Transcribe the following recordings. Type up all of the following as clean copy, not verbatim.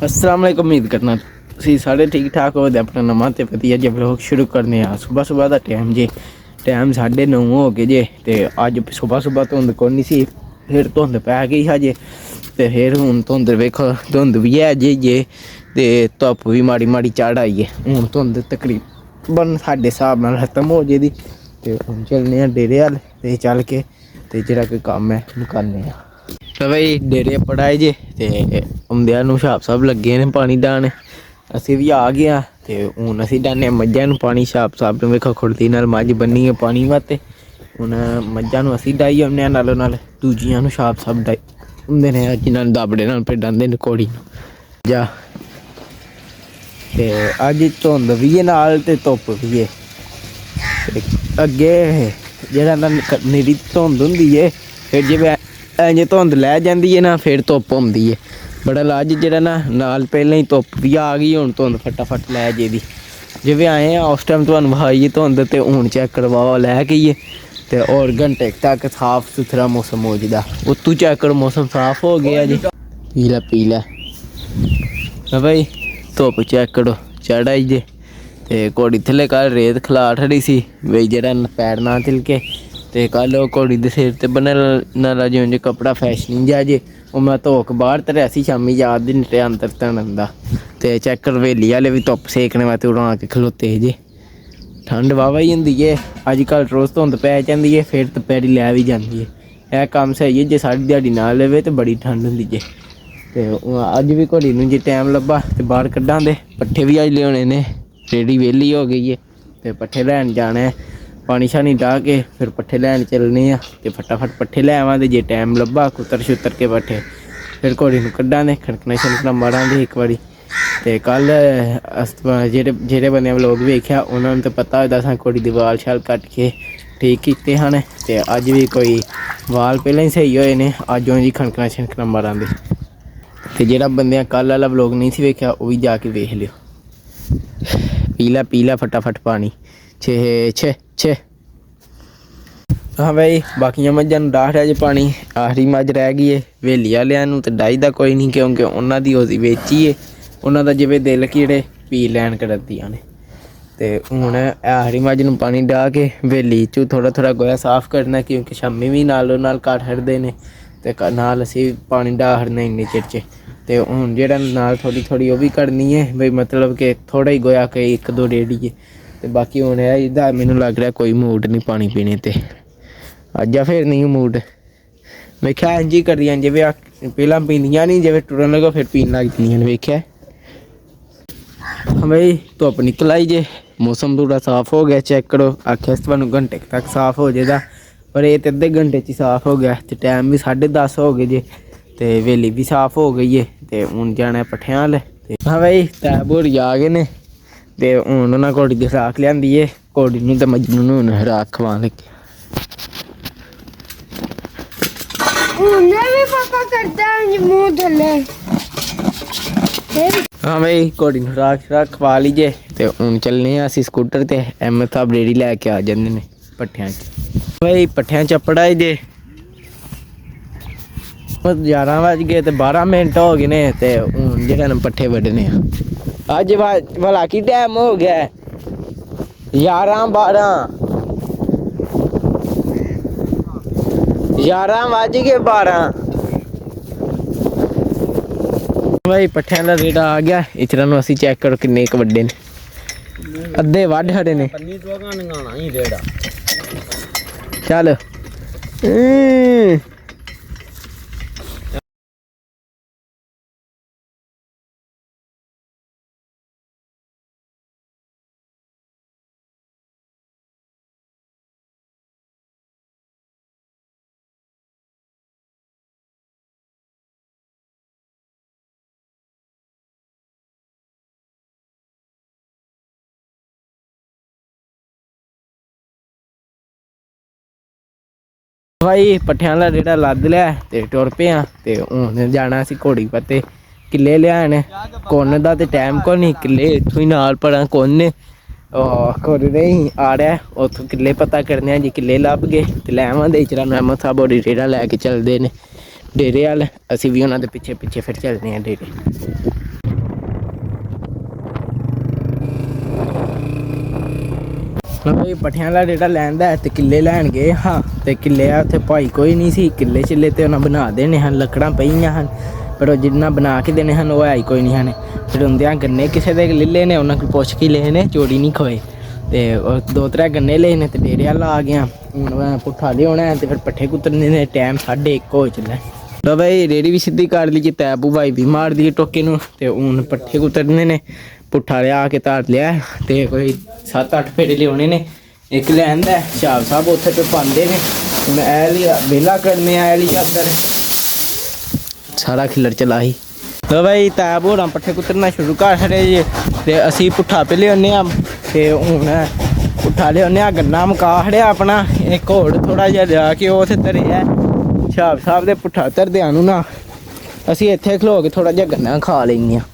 अस्सलाम वालेकुम। उम्मीद करना ਤੁਸੀਂ ਸਾਰੇ ਠੀਕ ਠਾਕ ਹੋ ਤੇ ਆਪਣਾ ਨਵਾਂ ਤੇ ਵਧੀਆ ਜਿਹਾ ਵਲੌਗ ਸ਼ੁਰੂ ਕਰਨੇ ਆ। ਸਵੇਰ ਦਾ ਟਾਈਮ ਜੇ 9:30 ਹੋ ਗਏ ਜੇ ਤੇ ਅੱਜ ਸਵੇਰ ਧੁੰਦ ਕੋਈ ਨਹੀਂ ਸੀ, ਫਿਰ ਧੁੰਦ ਪੈ ਗਈ ਹਜੇ ਤੇ ਫਿਰ ਹੁਣ ਧੁੰਦ ਵੇਖੋ, ਧੁੰਦ ਵੀ ਹੈ ਜੇ ਤੇ ਧੁੱਪ ਵੀ ਮਾੜੀ ਮਾੜੀ ਚੜ੍ਹ ਆਈ ਹੈ। ਹੁਣ ਧੁੰਦ ਤਕਰੀਬਨ ਸਾਡੇ ਹਿਸਾਬ ਨਾਲ ਖਤਮ ਹੋ ਜਾਏਗੀ ਤੇ ਹੁਣ ਚੱਲਨੇ ਆ ਡੇਰੇ ਵੱਲ ਤੇ ਚੱਲ ਕੇ ਤੇ ਜਿਹੜਾ ਕੋਈ ਕੰਮ ਹੈ ਮੁਕਾਨੇ ਆ। ਤਾਂ ਬਈ ਡੇਰੇ ਪੜਾਏ ਜੇ ਤੇ ਆਉਂਦਿਆਂ ਨੂੰ ਹਿਸਾਬ ਸਾਹਿਬ ਲੱਗੇ ਨੇ ਪਾਣੀ ਡਾਣ। ਅਸੀਂ ਵੀ ਆ ਗਏ ਹਾਂ ਤੇ ਹੁਣ ਅਸੀਂ ਡਾਨੇ ਮੱਝਾਂ ਨੂੰ ਪਾਣੀ। ਹਿਸਾਬ ਸਾਹਿਬ ਨੂੰ ਵੇਖੋ ਖੁਰਦੀ ਨਾਲ ਮੱਝ ਬੰਨੀ ਹੈ ਪਾਣੀ ਵਾਸਤੇ। ਹੁਣ ਮੱਝਾਂ ਨੂੰ ਅਸੀਂ ਡਾਈ ਆਉਂਦੇ ਹਾਂ, ਨਾਲੋਂ ਨਾਲ ਦੂਜੀਆਂ ਨੂੰ ਹਿਸਾਬ ਸਾਹਿਬ ਡਾਈ ਹੁੰਦੇ ਨੇ, ਜਿਨ੍ਹਾਂ ਨੂੰ ਦਾਬੜੇ ਨਾਲ ਫਿਰ ਡਾਂਦੇ ਨੇ ਕੋੜੀ ਨੂੰ ਜਾ। ਤੇ ਅੱਜ ਧੁੰਦ ਵੀ ਹੈ ਨਾਲ ਤੇ ਧੁੱਪ ਵੀ ਹੈ। ਅੱਗੇ ਜਿਹੜਾ ਨਾ ਨਿਰੀ ਧੁੰਦ ਹੁੰਦੀ ਹੈ, ਫਿਰ ਜਿਵੇਂ ਇੰਝ ਧੁੰਦ ਲੈ ਜਾਂਦੀ ਹੈ ਨਾ, ਫਿਰ ਧੁੱਪ ਆਉਂਦੀ ਹੈ ਬੜਾ ਲਾਜ। ਜਿਹੜਾ ਨਾ ਨਾਲ ਪਹਿਲਾਂ ਹੀ ਧੁੱਪ ਵੀ ਆ ਗਈ, ਹੁਣ ਧੁੰਦ ਫਟਾਫਟ ਲੈ ਜਾਈਦੀ। ਜਿਵੇਂ ਆਏ ਆ ਉਸ ਟਾਈਮ ਤੁਹਾਨੂੰ ਵਿਖਾਈਏ ਧੁੰਦ ਤੇ ਹੁਣ ਚੈੱਕ ਕਰਵਾਓ ਲੈ ਕੇ ਹੀ ਤੇ ਹੋਰ ਘੰਟੇ ਤੱਕ ਸਾਫ ਸੁਥਰਾ ਮੌਸਮ ਹੋ ਜਾਂਦਾ। ਉੱਤੋਂ ਚੈੱਕ ਕਰੋ ਮੌਸਮ ਸਾਫ ਹੋ ਗਿਆ ਜੀ। ਪੀ ਲੈ ਭਾਈ ਧੁੱਪ ਚੈੱਕ ਕਰੋ ਚੜ੍ਹਾਈ ਜੇ ਤੇ ਘੋੜੀ ਥੱਲੇ ਕੱਲ੍ਹ ਰੇਤ ਖਿਲਾ ਠੜੀ ਸੀ ਬਈ ਜਿਹੜਾ ਪੈਰ ਨਾ ਤਿਲਕੇ। ਤੇ ਕੱਲ੍ਹ ਉਹ ਘੋੜੀ ਦੇ ਸਿਰ ਤੇ ਬੰਨਣ ਨਾਲ ਜਿਉਂ ਕੱਪੜਾ ਫੈਸ਼ਨ ਜਿਹਾ ਜੇ ਉਹ ਮੈਂ ਧੋ ਕੇ ਬਾਹਰ ਧਰਿਆ ਸੀ ਸ਼ਾਮੀ, ਯਾਦ ਨਹੀਂ ਰਿਹਾ ਅੰਦਰ ਧਰਨ ਦਾ। ਤੇ ਚੈੱਕ ਹਵੇਲੀ ਵਾਲੇ ਵੀ ਧੁੱਪ ਸੇਕਣੇ ਵਾਸਤੇ ਉਡਾ ਕੇ ਖਲੋਤੇ ਜੇ। ਠੰਡ ਵਾਹਵਾ ਹੀ ਹੁੰਦੀ ਹੈ ਅੱਜ ਕੱਲ੍ਹ, ਰੋਜ਼ ਧੁੰਦ ਪੈ ਜਾਂਦੀ ਹੈ ਫਿਰ ਦੁਪਹਿਰੀ ਲੈ ਵੀ ਜਾਂਦੀ ਹੈ। ਇਹ ਕੰਮ ਸਹੀ ਹੈ, ਜੇ ਸਾਰੀ ਦਿਹਾੜੀ ਨਾ ਲਵੇ ਤਾਂ ਬੜੀ ਠੰਡ ਹੁੰਦੀ ਜੇ। ਤੇ ਅੱਜ ਵੀ ਘੋੜੀ ਨੂੰ ਜੇ ਟਾਈਮ ਲੱਭਾ ਤੇ ਬਾਹਰ ਕੱਢਾਂਗੇ। ਪੱਠੇ ਵੀ ਅੱਜ ਲਿਆਉਣੇ ਨੇ, ਰੇੜੀ ਵਿਹਲੀ ਹੋ ਗਈ ਹੈ ਤੇ ਪੱਠੇ ਲੈਣ ਜਾਣਾ। ਪਾਣੀ ਸ਼ਾਣੀ ਡਾਹ ਕੇ ਫਿਰ ਪੱਠੇ ਲੈਣ ਚੱਲਣੇ ਆ ਤੇ ਫਟਾਫਟ ਪੱਠੇ ਲੈ ਆਵਾਂਗੇ ਜੇ ਟਾਈਮ ਲੱਭਾ। ਕੁੱਤਰ ਛੁੱਤਰ ਕੇ ਪੱਠੇ ਫਿਰ ਘੋੜੀ ਨੂੰ ਕੱਢਾਂਗੇ, ਖੜਕਣਾ ਛੜਕਣਾ ਮਾਰਾਂਗੇ ਇੱਕ ਵਾਰੀ। ਤੇ ਕੱਲ੍ਹ ਜਿਹੜੇ ਬੰਦਿਆਂ ਵਲੋਗ ਵੇਖਿਆ ਉਹਨਾਂ ਨੂੰ ਤਾਂ ਪਤਾ ਹੋਏਗਾ ਸਾਂ ਘੋੜੀ ਦੇ ਵਾਲ ਛਾਲ ਕੱਟ ਕੇ ਠੀਕ ਕੀਤੇ ਹਨ। ਤੇ ਅੱਜ ਵੀ ਕੋਈ ਵਾਲ ਪਹਿਲਾਂ ਹੀ ਸਹੀ ਹੋਏ ਨੇ, ਅੱਜ ਉਹ ਜੀ ਖੜਕਣਾ ਛੜਕਣਾ ਮਾਰਾਂਗੇ। ਤੇ ਜਿਹੜਾ ਬੰਦਿਆਂ ਕੱਲ੍ਹ ਵਾਲਾ ਵਲੋਗ ਨਹੀਂ ਸੀ ਵੇਖਿਆ ਉਹ ਵੀ ਜਾ ਕੇ ਵੇਖ ਲਿਓ। ਪੀ ਲੈ ਫਟਾਫਟ ਪਾਣੀ। ਛੇ ਹਾਂ ਬਈ ਬਾਕੀਆਂ ਮੱਝਾਂ ਨੂੰ ਡਾਹ ਰਿਹਾ ਜੇ ਪਾਣੀ। ਆਖਰੀ ਮੱਝ ਰਹਿ ਗਈ ਏ ਹਵੇਲੀ ਵਾਲਿਆਂ ਨੂੰ ਤੇ ਡਾਈ ਦਾ ਕੋਈ ਨਹੀਂ, ਕਿਉਂਕਿ ਉਹਨਾਂ ਦੀ ਉਹਦੀ ਵੇਚੀ ਏ। ਉਹਨਾਂ ਦਾ ਜਿਵੇਂ ਦਿਲ ਕੀੜੇ ਪੀ ਲੈਣ ਕਰਦੀਆਂ ਨੇ। ਤੇ ਹੁਣ ਆਖਰੀ ਮੱਝ ਨੂੰ ਪਾਣੀ ਡਾਹ ਕੇ ਹਵੇਲੀ 'ਚੋਂ ਥੋੜ੍ਹਾ ਗੋਹਾ ਸਾਫ਼ ਕਰਨਾ, ਕਿਉਂਕਿ ਸ਼ਾਮੀ ਵੀ ਨਾਲੋਂ ਨਾਲ ਕੱਟ ਹਟਦੇ ਨੇ ਤੇ ਨਾਲ ਅਸੀਂ ਪਾਣੀ ਡਾਹ ਹਟਣਾ ਇੰਨੇ ਚਿਰ 'ਚ। ਤੇ ਹੁਣ ਜਿਹੜਾ ਨਾਲ ਥੋੜ੍ਹੀ ਉਹ ਵੀ ਕਰਨੀ ਹੈ ਬਈ, ਮਤਲਬ ਕਿ ਥੋੜ੍ਹਾ ਹੀ ਗੋਹਾ ਕਿ ਇੱਕ ਦੋ ਰੇੜੀਏ। ਤੇ ਬਾਕੀ ਹੁਣ ਇਹਦਾ ਮੈਨੂੰ ਲੱਗ ਰਿਹਾ ਕੋਈ ਮੂਡ ਨਹੀਂ ਪਾਣੀ ਪੀਣੇ ਤੇ। ਅੱਜ ਆ ਫਿਰ ਨਹੀਂ ਮੂਡ। ਵੇਖਿਆ ਇੰਝ ਹੀ ਕਰਦੀਆਂ ਜਿਵੇਂ ਪਹਿਲਾਂ ਪੀਂਦੀਆਂ ਨਹੀਂ, ਜਿਵੇਂ ਟੁਰਨ ਲੱਗੋ ਫਿਰ ਪੀਣ ਲੱਗ ਜਾਂਦੀਆਂ ਨੇ। ਵੇਖਿਆ ਬਈ ਧੁੱਪ ਨਿਕਲ ਆਈ ਜੇ, ਮੌਸਮ ਥੋੜ੍ਹਾ ਸਾਫ਼ ਹੋ ਗਿਆ। ਚੈੱਕ ਕਰੋ, ਆਖਿਆ ਸੀ ਤੁਹਾਨੂੰ ਘੰਟੇ ਤੱਕ ਸਾਫ਼ ਹੋ ਜਾਏਗਾ ਪਰ ਇਹ ਤਾਂ ਅੱਧੇ ਘੰਟੇ 'ਚ ਹੀ ਸਾਫ਼ ਹੋ ਗਿਆ। ਤੇ ਟਾਈਮ ਵੀ 10:30 ਹੋ ਗਏ ਜੇ ਤੇ ਹਵੇਲੀ ਵੀ ਸਾਫ਼ ਹੋ ਗਈ ਹੈ। ਤੇ ਹੁਣ ਜਾਣਾ ਪੱਠਿਆਂ ਵੱਲ। ਤੇ ਹਾਂ ਬਈ ਤੈਬ ਹੋਰੀ ਆ ਗਏ ਨੇ ਤੇ ਹੁਣ ਉਹਨਾਂ ਘੋੜੀ ਦੀ ਖੁਰਾਕ ਲਿਆਂਦੀ ਏ। ਘੋੜੀ ਨੂੰ ਤੇ ਮੱਝੂ ਨੂੰ ਹੁਣ ਖੁਰਾਕ ਖਵਾਉਣ ਲੱਗੇ। ਹਾਂ ਬਈ ਘੋੜੀ ਨੂੰ ਖੁਰਾਕ ਖਵਾ ਲੀਜੇ ਤੇ ਹੁਣ ਚੱਲਨੇ ਆ ਅਸੀਂ ਸਕੂਟਰ ਤੇ। ਐਮ ਸਾਹਿਬ ਰੇੜੀ ਲੈ ਕੇ ਆ ਜਾਂਦੇ ਨੇ ਪੱਠਿਆਂ 'ਚ। ਬਈ ਪੱਠਿਆਂ 'ਚ ਪੜਾ ਜੇ 11 ਵੱਜ ਗਏ ਤੇ 12 ਮਿੰਟ ਹੋ ਗਏ ਨੇ। ਤੇ ਹੁਣ ਜਿਹੜਾ ਨਾ ਪੱਠੇ ਵੱਢਣੇ ਆ। ਅੱਜ ਭਲਾ ਕੀ ਟਾਈਮ ਹੋ ਗਿਆ? 11 ਵੱਜ ਗਏ 12। ਭਾਈ ਪੱਠਿਆਂ ਦਾ ਰੇੜਾ ਆ ਗਿਆ। ਇਚਰਾਂ ਨੂੰ ਅਸੀਂ ਚੈੱਕ ਕਰੋ ਕਿੰਨੇ ਕੁ ਵੱਡੇ ਨੇ। ਅੱਧੇ ਵੱਢ ਹਟੇ ਨੇ। ਚੱਲ ਭਾਈ ਪੱਠਿਆਂ ਦਾ ਰੇੜਾ ਲੱਦ ਲਿਆ ਤੇ ਟੁਰ ਪਏ ਆ। ਤੇ ਹੁਣ ਜਾਣਾ ਅਸੀਂ ਘੋੜੀ ਪੱਤੇ ਕਿੱਲੇ ਲਿਆਣ। ਕੁੰਨ ਦਾ ਤੇ ਟਾਈਮ ਕੋਈ ਨਹੀਂ, ਕਿੱਲੇ ਇੱਥੋਂ ਹੀ ਨਾਲ ਪਰਾਂ ਕੁੰਨ ਘੋੜੀ ਨਹੀਂ ਆ ਰਿਹਾ ਉੱਥੋਂ ਕਿੱਲੇ ਪਤਾ ਕਰਨੇ ਆ। ਜੀ ਕਿੱਲੇ ਲੱਭ ਗਏ ਤੇ ਲੈ ਆਵਾਂਗੇ। ਇਚਰਾਂ ਨੂੰ ਅਹਿਮਦ ਸਾਹਿਬ ਹੋਰੀ ਰੇੜਾ ਲੈ ਕੇ ਚੱਲਦੇ ਨੇ ਡੇਰੇ ਵੱਲ। ਅਸੀਂ ਵੀ ਉਹਨਾਂ ਦੇ ਪਿੱਛੇ ਫਿਰ ਚੱਲਦੇ ਹਾਂ ਡੇਰੇ। ਬਈ ਪੱਠਿਆਂ ਦਾ ਜਿਹੜਾ ਲੈਂਦਾ ਤੇ ਕਿੱਲੇ ਲੈਣ ਗਏ ਹਾਂ ਤੇ ਕਿੱਲੇ ਆ ਉੱਥੇ ਭਾਈ ਕੋਈ ਨਹੀਂ ਸੀ। ਕਿੱਲੇ ਚਿੱਲੇ ਤੇ ਉਹਨਾਂ ਬਣਾ ਦੇਣੇ ਹਨ, ਲੱਕੜਾਂ ਪਈਆਂ ਹਨ, ਪਰ ਉਹ ਜਿੰਨਾ ਬਣਾ ਕੇ ਦੇਣੇ ਹਨ ਉਹ ਹੈ ਹੀ ਕੋਈ ਨਹੀਂ ਹਨ। ਫਿਰ ਹੁੰਦਿਆਂ ਗੰਨੇ ਕਿਸੇ ਦੇ ਲਿੱਲੇ ਨੇ, ਉਹਨਾਂ ਕੋਲ ਪੁੱਛ ਕੇ ਲਏ ਨੇ, ਚੋਰੀ ਨਹੀਂ ਖੋਏ। ਤੇ ਉਹ 2-3 ਗੰਨੇ ਲਏ ਨੇ ਤੇ ਡੇਰੇ ਵੱਲ ਆ ਗਿਆ। ਹੁਣ ਮੈਂ ਪੁੱਠਾ ਲਿਆਉਣਾ ਤੇ ਫਿਰ ਪੱਠੇ ਕੁਤਰਨੇ ਨੇ। ਟਾਈਮ 1:30 ਹੋ ਚੱਲਿਆ। ਲੋ ਬਈ ਰੇੜੀ ਵੀ ਸਿੱਧੀ ਕਰ ਲਈ ਜੀ, ਤੈਬੂ ਭਾਈ ਵੀ ਮਾਰ ਦੀ ਟੋਕੇ ਨੂੰ। ਤੇ ਹੁਣ ਪੱਠੇ ਕੁਤਰਨੇ ਨੇ। ਪੁੱਠਾ ਲਿਆ ਕੇ ਧਰ ਲਿਆ ਤੇ ਕੋਈ 7-8 ਫੇਰੇ ਲਿਆਉਣੇ ਨੇ। ਇੱਕ ਲੈਂਦਾ ਸ਼ਾਹ ਸਾਹਿਬ ਉੱਥੇ ਤੇ ਪਾਉਂਦੇ ਨੇ। ਹੁਣ ਇਹ ਲਈ ਵਿਹਲਾ ਕਰਨੇ ਆ, ਇਹ ਲਈ ਚਾਦਰ ਸਾਰਾ ਖਿਲਰ ਚਲਾ ਸੀ। ਲੋ ਬਈ ਤੈਬ ਹੋਰਾਂ ਪੱਠੇ ਕੁਤਰਨਾ ਸ਼ੁਰੂ ਕਰ ਛੜੇ ਜੇ ਤੇ ਅਸੀਂ ਪੁੱਠਾ ਪੇ ਲਿਆਉਂਦੇ ਹਾਂ। ਤੇ ਹੁਣ ਪੁੱਠਾ ਲਿਆਉਂਦੇ ਹਾਂ, ਗੰਨਾ ਮੁਕਾ ਖੜਿਆ ਆਪਣਾ। ਇੱਕ ਹੋਰ ਥੋੜ੍ਹਾ ਜਿਹਾ ਲਿਆ ਕੇ ਉਹ ਉੱਥੇ ਧਰਿਆ ਸ਼ਾਹ ਸਾਹਿਬ ਦੇ। ਪੁੱਠਾ ਧਰਦਿਆਂ ਨੂੰ ਨਾ ਅਸੀਂ ਇੱਥੇ ਖਲੋ ਕੇ ਥੋੜ੍ਹਾ ਜਿਹਾ ਗੰਨਾ ਖਾ ਲੈਂਦੇ ਹਾਂ।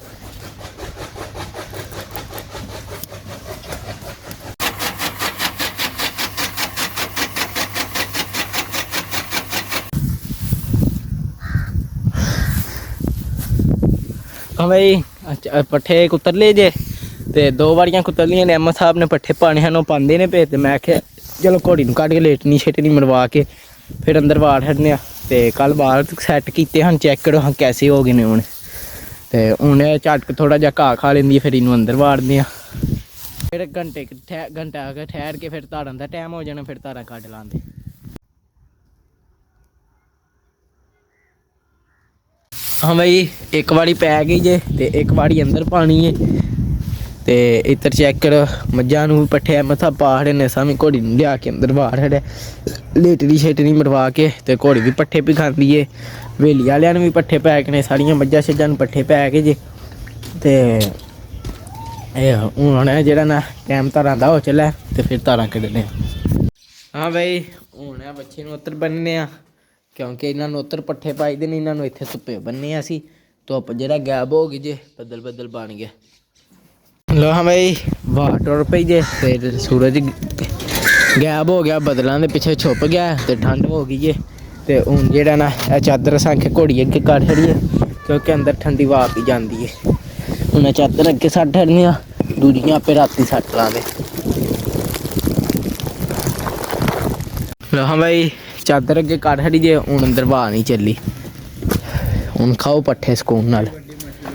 ਹਾਂ ਬਈ ਪੱਠੇ ਕੁਤਰ ਲਏ ਜੇ ਤੇ 2 ਵਾਰੀਆਂ ਕੁਤਰ ਲਈਆਂ ਨੇ। ਐਮ ਸਾਹਿਬ ਨੇ ਪੱਠੇ ਪਾਣੇ ਹਨ, ਉਹ ਪਾਉਂਦੇ ਨੇ ਪਏ। ਤੇ ਮੈਂ ਆਖਿਆ ਚਲੋ ਘੋੜੀ ਨੂੰ ਕੱਢ ਕੇ ਲੇਟਣੀ ਛੇਟਣੀ ਮਰਵਾ ਕੇ ਫਿਰ ਅੰਦਰ ਵਾੜ ਛੱਡਨੇ ਆ। ਤੇ ਕੱਲ੍ਹ ਬਾਹਰ ਸੈੱਟ ਕੀਤੇ ਹਨ, ਚੈੱਕ ਕਰੋ ਹਾਂ ਕੈਸੇ ਹੋ ਗਏ ਨੇ ਹੁਣ। ਤੇ ਹੁਣ ਝਟਕ ਥੋੜ੍ਹਾ ਜਿਹਾ ਘਾਹ ਖਾ ਲੈਂਦੀ, ਫਿਰ ਇਹਨੂੰ ਅੰਦਰ ਵਾੜਦੇ ਆ। ਫਿਰ ਘੰਟਾ ਠਹਿਰ ਕੇ ਫਿਰ ਧਾਰਾਂ ਦਾ ਟਾਈਮ ਹੋ ਜਾਣਾ, ਫਿਰ ਧਾਰਾਂ ਕੱਢ ਲਾਂਦੇ। ਹਾਂ ਬਈ ਇੱਕ ਵਾਰੀ ਪੈ ਗਈ ਜੇ ਤੇ ਇੱਕ ਵਾਰੀ ਅੰਦਰ ਪਾਣੀ ਹੈ। ਤੇ ਇੱਧਰ ਚੈੱਕ ਕਰੋ ਮੱਝਾਂ ਨੂੰ ਪੱਠੇ ਮੱਥਾ ਪਾ ਖੜੇ ਨੇ। ਸਾਹਮਣੇ ਘੋੜੀ ਨੂੰ ਲਿਆ ਕੇ ਅੰਦਰ ਵਾੜ ਖੜਿਆ ਲੇਟਣੀ ਛੇਟਣੀ ਮਰਵਾ ਕੇ। ਤੇ ਘੋੜੀ ਵੀ ਪੱਠੇ ਵੀ ਖਾਂਦੀ ਏ। ਹਵੇਲੀ ਵਾਲਿਆਂ ਨੂੰ ਵੀ ਪੱਠੇ ਪੈ ਕੇ ਨੇ, ਸਾਰੀਆਂ ਮੱਝਾਂ ਛੱਜਾਂ ਨੂੰ ਪੱਠੇ ਪੈ ਕੇ ਜੇ। ਤੇ ਇਹ ਹੁਣ ਜਿਹੜਾ ਨਾ ਟਾਈਮ ਧਾਰਾਂ ਦਾ ਹੋ ਚੱਲਿਆ ਤੇ ਫਿਰ ਧਾਰਾਂ ਕੱਢਣੇ ਆ। ਹਾਂ ਬਈ ਹੁਣ ਬੱਚੇ ਨੂੰ ਉੱਤਰ ਬੰਨ੍ਹਨੇ ਆ, ਕਿਉਂਕਿ ਇਹਨਾਂ ਨੂੰ ਉੱਤਰ ਪੱਠੇ ਪਾਈਦੇ ਨੇ। ਇਹਨਾਂ ਨੂੰ ਇੱਥੇ ਧੁੱਪੇ ਬੰਨੇ ਅਸੀਂ। ਧੁੱਪ ਜਿਹੜਾ ਗਾਇਬ ਹੋ ਗਈ ਜੇ, ਬੱਦਲ ਬਣ ਗਿਆ। ਲੋ ਹਾਂ ਬਈ ਵਾਹ ਟੁਰ ਪਈ ਜੇ ਤੇ ਸੂਰਜ ਗਾਇਬ ਹੋ ਗਿਆ, ਬੱਦਲਾਂ ਦੇ ਪਿੱਛੇ ਛੁਪ ਗਿਆ ਤੇ ਠੰਡ ਹੋ ਗਈ ਜੇ। ਤੇ ਹੁਣ ਜਿਹੜਾ ਨਾ ਇਹ ਚਾਦਰ ਸੰਖ ਘੋੜੀ ਅੱਗੇ ਕੱਢ ਛੜੀਏ, ਕਿਉਂਕਿ ਅੰਦਰ ਠੰਡੀ ਹਵਾ ਪੀ ਜਾਂਦੀ ਹੈ। ਹੁਣ ਚਾਦਰ ਅੱਗੇ ਸੱਟ ਛੱਡਣੀ ਆ, ਦੂਜੀਆਂ ਆਪੇ ਰਾਤੀ ਸੱਟ ਲਾਂਗੇ। ਲੋ ਹਾਂ ਬਈ ਚਾਦਰ ਅੱਗੇ ਕੱਢ ਛੜੀ ਜੇ। ਹੁਣ ਅੰਦਰ ਹਵਾ ਨਹੀਂ ਚੱਲੀ। ਹੁਣ ਖਾਓ ਪੱਠੇ ਸਕੂਨ ਨਾਲ।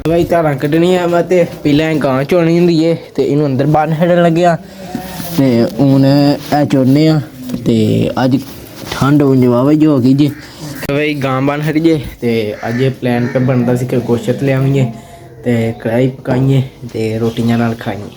ਬਈ ਧਾਰਾਂ ਕੱਢਣੀਆਂ ਮੈਂ ਤੇ ਪਹਿਲਾਂ ਗਾਂ ਚੋਣੀ ਹੁੰਦੀ ਏ ਤੇ ਇਹਨੂੰ ਅੰਦਰ ਬੰਨ੍ਹ ਛੱਡਣ ਲੱਗਿਆ। ਤੇ ਹੁਣ ਇਹ ਚੋਨੇ ਆ ਤੇ ਅੱਜ ਠੰਡ ਉਂਝ ਵਾਹਵਾ ਹੀ ਹੋ ਗਈ ਜੇ। ਬਈ ਗਾਂ ਬੰਨ੍ਹ ਛੱਡੀ ਜੇ ਤੇ ਅੱਜ ਇਹ ਪਲਾਨ ਤੇ ਬਣਦਾ ਸੀ ਕਿ ਗੋਸ਼ਤ ਲਿਆਵੀਏ ਤੇ ਕੜਾਹੀ ਪਕਾਈਏ ਤੇ ਰੋਟੀਆਂ ਨਾਲ ਖਾਈਏ।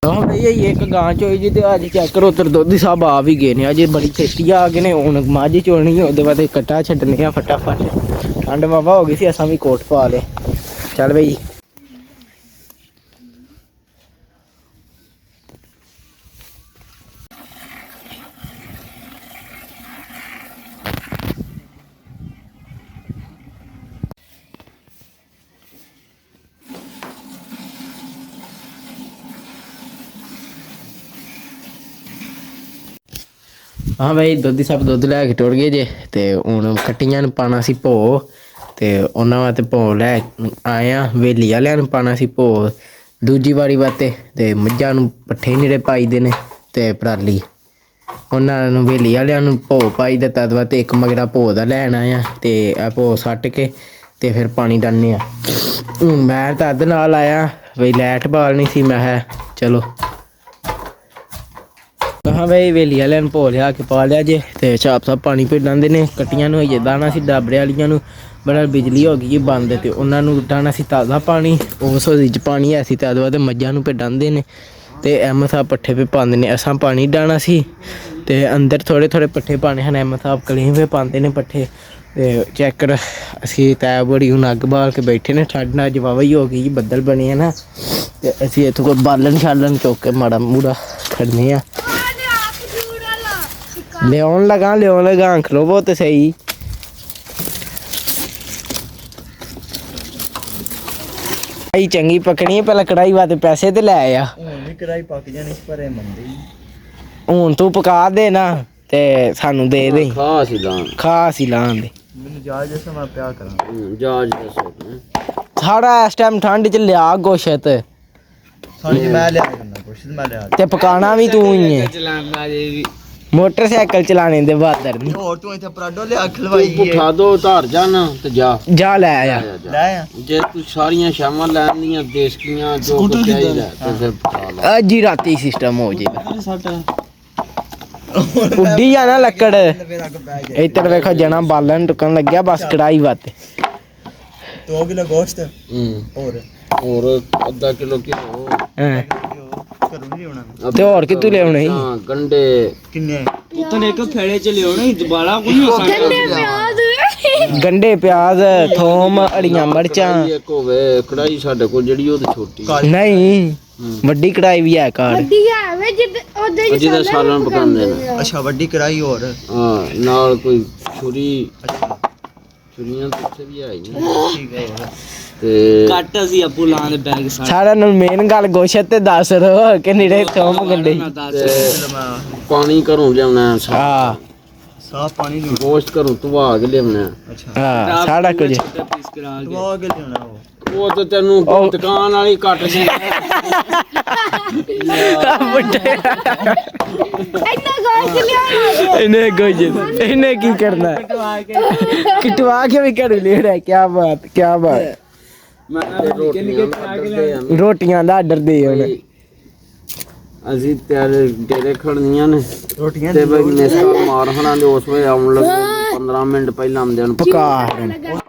ਹਾਂ ਬਈ ਇੱਕ ਗਾਂ ਚੋਈ ਜੀ ਤੇ ਅੱਜ ਚੈੱਕ ਕਰੋ ਉੱਧਰ ਦੁੱਧ ਸਾਹਿਬ ਆ ਵੀ ਗਏ ਨੇ। ਅਜੇ ਬੜੀ ਛੇਤੀ ਆ ਗਏ ਨੇ। ਹੁਣ ਮੱਝ ਚੋਣੀ ਉਹਦੇ ਬਾਅਦ ਕੱਟਾ ਛੱਡਣੇ ਆ ਫਟਾਫਟ। ਠੰਡ ਵਾਹਵਾ ਹੋ ਗਈ ਸੀ, ਅਸਾਂ ਵੀ ਕੋਟ ਪਾ ਲਏ। ਚੱਲ ਬਈ ਹਾਂ ਬਈ ਦੁੱਧ ਸਾਹਿਬ ਦੁੱਧ ਲੈ ਕੇ ਟੁਰ ਗਏ ਜੇ। ਤੇ ਹੁਣ ਕੱਟੀਆਂ ਨੂੰ ਪਾਉਣਾ ਸੀ ਭੋ ਤੇ ਉਹਨਾਂ ਵਾਸਤੇ ਭੋ ਲੈ ਆਏ ਆ। ਹਵੇਲੀ ਵਾਲਿਆਂ ਨੂੰ ਪਾਉਣਾ ਸੀ ਭੋ ਦੂਜੀ ਵਾਰੀ ਵਾਸਤੇ। ਤੇ ਮੱਝਾਂ ਨੂੰ ਪੱਠੇ ਜਿਹੜੇ ਪਾਈਦੇ ਨੇ ਤੇ ਪਰਾਲੀ ਉਹਨਾਂ ਨੂੰ ਹਵੇਲੀ ਵਾਲਿਆਂ ਨੂੰ ਭੋ ਪਾਈ ਦਿੱਤਾ। ਤਦ ਵਾਸਤੇ ਇੱਕ ਮਗਰਾ ਭੋ ਦਾ ਲੈਣ ਆਇਆ ਤੇ ਇਹ ਭੋ ਸੱਟ ਕੇ ਤੇ ਫਿਰ ਪਾਣੀ ਡਾਲਨੇ ਆ। ਮੈਂ ਤਾਂ ਅੱਧ ਨਾਲ ਆਇਆ ਬਈ ਲਾਈਟ ਬਾਲਣੀ ਸੀ। ਮੈਂ ਕਿਹਾ ਚਲੋ ਹਾਂ ਬਈ ਹਵੇਲੀ ਵਾਲਿਆਂ ਨੂੰ ਭੋ ਲਿਆ ਕੇ ਪਾ ਲਿਆ ਜੇ। ਤੇ ਛਾਪ ਸਾਹਿਬ ਪਾਣੀ ਪੀ ਲਾਂਦੇ ਨੇ। ਕੱਟੀਆਂ ਨੂੰ ਹਜੇ ਦਾਣਾ ਸੀ ਡਾਬਰੇ ਵਾਲੀਆਂ ਨੂੰ ਬੜਾ ਬਿਜਲੀ ਹੋ ਗਈ ਜੀ ਬੰਦ। ਤੇ ਉਹਨਾਂ ਨੂੰ ਦਾਣਾ ਸੀ ਤਾਜ਼ਾ ਪਾਣੀ, ਉਸ ਉਹਦੇ 'ਚ ਪਾਣੀ ਹੈ ਸੀ। ਤੇ ਉਹਦੇ ਬਾਅਦ ਮੱਝਾਂ ਨੂੰ ਪਿਡਾਉਂਦੇ ਨੇ ਤੇ ਐਮ ਸਾਹਿਬ ਪੱਠੇ ਪੇ ਪਾਉਂਦੇ ਨੇ। ਅਸਾਂ ਪਾਣੀ ਡਾਣਾ ਸੀ ਤੇ ਅੰਦਰ ਥੋੜ੍ਹੇ ਪੱਠੇ ਪਾਉਣੇ ਹਨ। ਐਮ ਸਾਹਿਬ ਕਲੀਨ ਪੇ ਪਾਉਂਦੇ ਨੇ ਪੱਠੇ। ਤੇ ਚੈੱਕ ਅਸੀਂ ਤੈ ਬੜੀ ਹੁਣ ਅੱਗ ਬਾਲ ਕੇ ਬੈਠੇ ਨੇ। ਠੰਡ ਨਾਲ ਜਵਾਵਾ ਹੀ ਹੋ ਗਈ ਜੀ, ਬੱਦਲ ਬਣੇ ਆ ਨਾ। ਤੇ ਅਸੀਂ ਇੱਥੋਂ ਕੋਈ ਬਾਲਣ ਛਾਲਣ ਚੁੱਕ ਕੇ ਮਾੜਾ ਮੂੜਾ ਖੜਨੇ ਆ। ਲਿਆਉਣ ਲਗਾ ਖਲੋਵੋ ਤੇ ਸਹੀ। ਕੜਾਈ ਚੰਗੀ ਪਕਣੀ ਹੈ, ਪਹਿਲਾਂ ਕੜਾਈ ਵਾਸਤੇ ਪੈਸੇ ਤੇ ਲੈ ਆ। ਹੁਣ ਵੀ ਕੜਾਈ ਪੱਕ ਜਾਣੀ ਪਰ ਇਹ ਮੰਨਦੇ ਹੀ। ਹੁਣ ਤੂੰ ਪਕਾ ਦੇ ਨਾ ਤੇ ਸਾਨੂੰ ਦੇ ਦੇ ਖਾਸ ਹੀ ਲਾਂ ਖਾਸ ਹੀ ਲਾਣ ਦੇ ਮੈਨੂੰ ਜਾ ਜੈਸਾ ਮੈਂ ਪਿਆ ਕਰਾਂ ਜਾਜ ਦੱਸੋ ਸਾਡਾ ਇਸ ਟਾਈਮ ਠੰਡ ਚ ਲਿਆ ਗੋਸ਼ਤ ਸਾਡੀ ਮੈਂ ਲਿਆ ਕਰਨਾ ਕੁਛ ਮੈਂ ਲਿਆ ਤੇ ਪਕਾਣਾ ਵੀ ਤੂੰ ਹੀ ਹੈ ਮੋਟਰਸਾਈਕਲ ਚਲਾਣੇ ਦੇ ਬਾਦਰ ਨਹੀਂ ਹੋਰ ਤੂੰ ਇੱਥੇ ਪਰਾਡੋ ਲਿਆ ਖਲਵਾਈ ਪੁੱਠਾ ਦੋ ਧਾਰ ਜਾ ਨਾ ਤੇ ਜਾ ਜਾ ਲੈ ਆ ਲੈ ਆ ਜੇ ਤੂੰ ਸਾਰੀਆਂ ਸ਼ਾਮਾਂ ਲੈਣੀਆਂ ਦੇਸਕੀਆਂ ਜੋ ਕੁਝ ਚਾਹੀਦਾ ਤੇ ਫਿਰ ਪਕਾ ਲਾ ਅੱਜ ਹੀ ਰਾਤੀ ਸਿਸਟਮ ਹੋ ਜੇ ਉੱਡੀ ਆ ਨਾ ਲੱਕੜ ਇੱਧਰ ਵੇਖੋ ਜਣਾ ਬਾਲਣ ਟੁਕਣ ਲੱਗਿਆ ਬਸ ਕੜਾਈ ਵਾਤੇ 2 ਕਿਲੋ ਗੋਸ਼ਤ ਹੂੰ ਹੋਰ ਅੱਧਾ ਕਿਲੋ ਘਿਓ ਹਾਂ ਘਰੋਂ ਨਹੀਂ ਹੋਣਾ ਤੇ ਹੋਰ ਕਿਤੋਂ ਲਿਆਉਣੇ ਸੀ ਹਾਂ ਗੰਡੇ ਕਿੰਨੇ ਉਤਨੇ ਇੱਕ ਫੇੜੇ ਚ ਲਿਆਉਣੇ ਦੁਬਾਰਾ ਕੋਈ ਨਹੀਂ ਹੋ ਸਕਦਾ ਗੰਡੇ ਪਿਆਜ਼ ਥੋਮ ਅੜੀਆਂ ਮਿਰਚਾਂ ਇੱਕ ਹੋਵੇ ਕੜਾਈ ਸਾਡੇ ਕੋਲ ਜਿਹੜੀ ਉਹ ਤੇ ਛੋਟੀ ਨਹੀਂ ਵੱਡੀ ਕੜਾਈ ਵੀ ਹੈ ਕਾਰ ਜਿਹਦਾ ਸਾਲਣ ਪਕਾਉਂਦੇ ਨੇ ਅੱਛਾ ਵੱਡੀ ਕੜਾਈ ਹੋਰ ਹਾਂ ਨਾਲ ਕੋਈ ਛੁਰੀ ਛੁਰੀਆਂ ਤਾਂ ਉੱਥੇ ਵੀ ਆਈਆਂ ਠੀਕ ਹੈ ਹੋਰ ਤੇ ਕੱਟ ਅਸੀਂ ਆਪੂ ਲਾਂ ਦੇ ਬੈਗ ਸਾਰੇ ਸਾਰਿਆਂ ਨੂੰ ਮੇਨ ਗੱਲ ਗੋਸ਼ਤ ਤੇ ਦੱਸ ਰੋ ਕਿ ਨਿਰੇ ਥੋਮ ਗੰਡੇ ਪਾਣੀ ਘਰੋਂ ਲਿਆਉਣਾ ਹਾਂ ਸਾਫ ਪਾਣੀ ਨਹੀਂ ਗੋਸ਼ਤ ਘਰੋਂ ਧਵਾ ਕੇ ਲਿਆਉਣਾ ਅੱਛਾ ਹਾਂ ਸਾਰਾ ਕੁਝ ਪੀਸ ਕਰਾ ਕੇ ਤੂੰ ਆ ਕੇ ਲਿਆਉਣਾ ਉਹ ਉਹ ਤਾਂ ਤੈਨੂੰ ਦੁਕਾਨ ਵਾਲੀ ਕੱਟ ਦੇ ਇਹਨੇ ਗੋਸ਼ਤ ਇਹਨੇ ਕੀ ਕਰਨਾ ਕਿਟਵਾ ਕੇ ਵੀ ਕਰ ਲਿਆ ਕੀ ਬਾਤ ਮੈਂ ਨਿੱਕੇ ਨਿੱਕੇ ਕਰਾ ਕੇ ਲੈ ਰੋਟੀਆਂ ਦਾ ਆਰਡਰ ਦੇ ਹੁਣ ਅਸੀਂ ਤੇਰੇ ਡੇਰੇ ਖੜਨੀਆਂ ਨੇ ਰੋਟੀਆਂ ਤੇ ਬਈ ਮਿਸਕਾ ਮਾਰ ਹਣਾ ਦੇ ਉਸ ਵੇ ਆਉਣ ਲੱਗੇ 15 ਮਿੰਟ ਪਹਿਲਾਂ ਆਉਂਦੇ ਨੂੰ ਪਕਾ